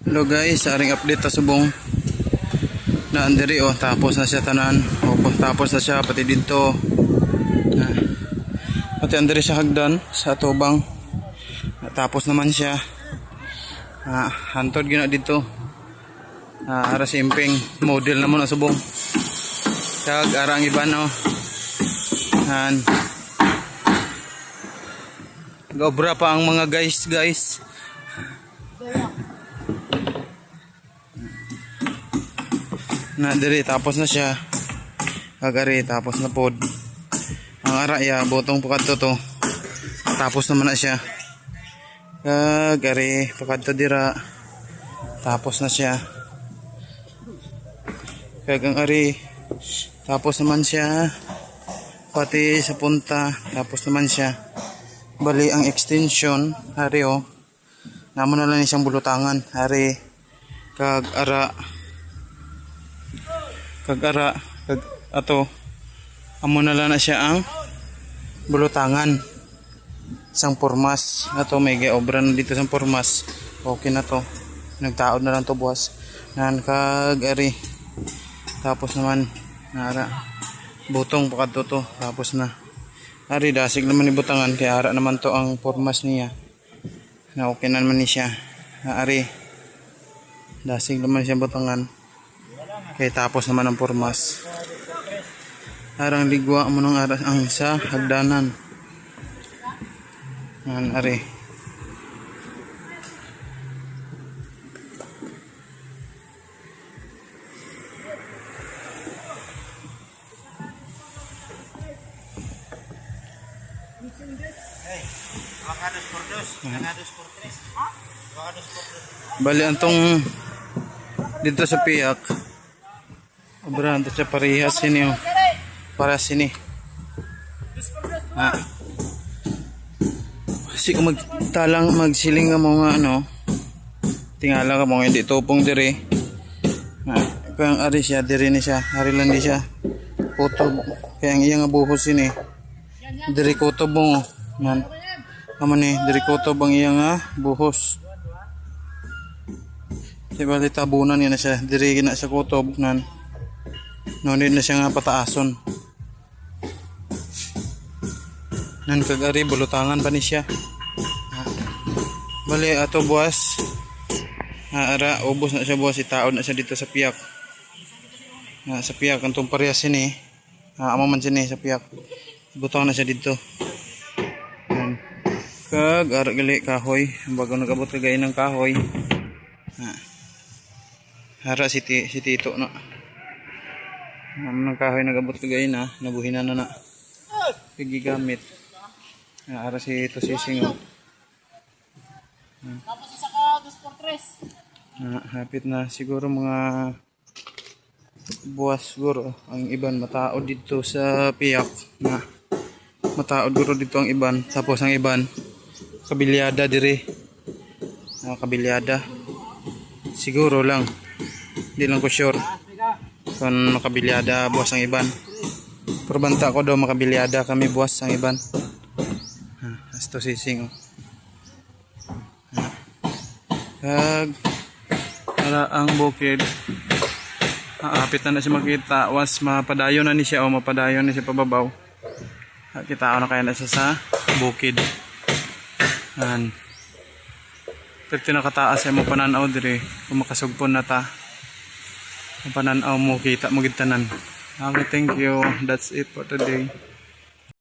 Hello guys, aring update ta subong na andiri tapos na siya tanan. Tapos na siya pati dito. Pati andiri siya hagdan sa tubang. Tapos naman siya. Hantod gina dito. Ara simping model naman ang subong. Kag ara ang iban Gobra pa ang mga guys. Na diri tapos na siya. Kagari tapos na pod. Ang ara ya botong pakadto to. Tapos naman na siya. Kagari pakadto dira. Tapos na siya. Kagang ari tapos naman siya. Pati sa punta tapos naman siya. Bali ang extension hari namo na lang siyang bulutangan hari kag ato amo na lang na siya ang bulutangan sang pormas ato may giobra na dito sang pormas. Okay na to, nagtaod na lang to buwas nan kag ari tapos naman nara butong pakadto to tapos na ari dasig naman ni butangan kaya ara naman to ang pormas niya na okay na naman ni siya ari dasig naman siya butangan kaya tapos naman ang pormas arang ligwa mo ng aras ang sa hagdanan ari bali antong dito sa piyak obra dito sa parehas sini para sini kasi kung magsiling nga mga tingala ka mga hindi tupong diri kaya ari siya diri ni siya ari lang di siya kutob kaya ang iyang buhos sini diri kutob mo man ni diri kutob ang iyang buhos. Bali tabunan yan na siya diri na sa kutob nan nunid na siya nga pataason nan kagari bulutangan pa ni siya bali ato buwas ara ubos na siya buwas itaod na siya dito sa piyak sa piyak antong parehas sini amo man sini sa piyak butang na siya dito kag ara gali kahoy bago nagabot kagay ng kahoy hara si Tito na ng kahoy nagabot kagay na nabuhinan na pigigamit hara si ito sising tapos isa ka 2x3 hapit na siguro mga buwas siguro ang iban mataod dito sa piyak mataod siguro dito ang iban tapos ang iban kabilyada diri kabilyada siguro lang hindi lang ko sure kung makabilyada buwas ang iban perbanta ko daw makabilyada kami buwas ang iban asto sising para ang bukid hapit na siya makita was mapadayon na ni siya mapadayon na siya pababaw kita na kaya na siya sa bukid pero tinakataas ay mo pananaw diri kung makasugpon na ta pananaw mo kita mo gitanan. Okay, thank you, that's it for today.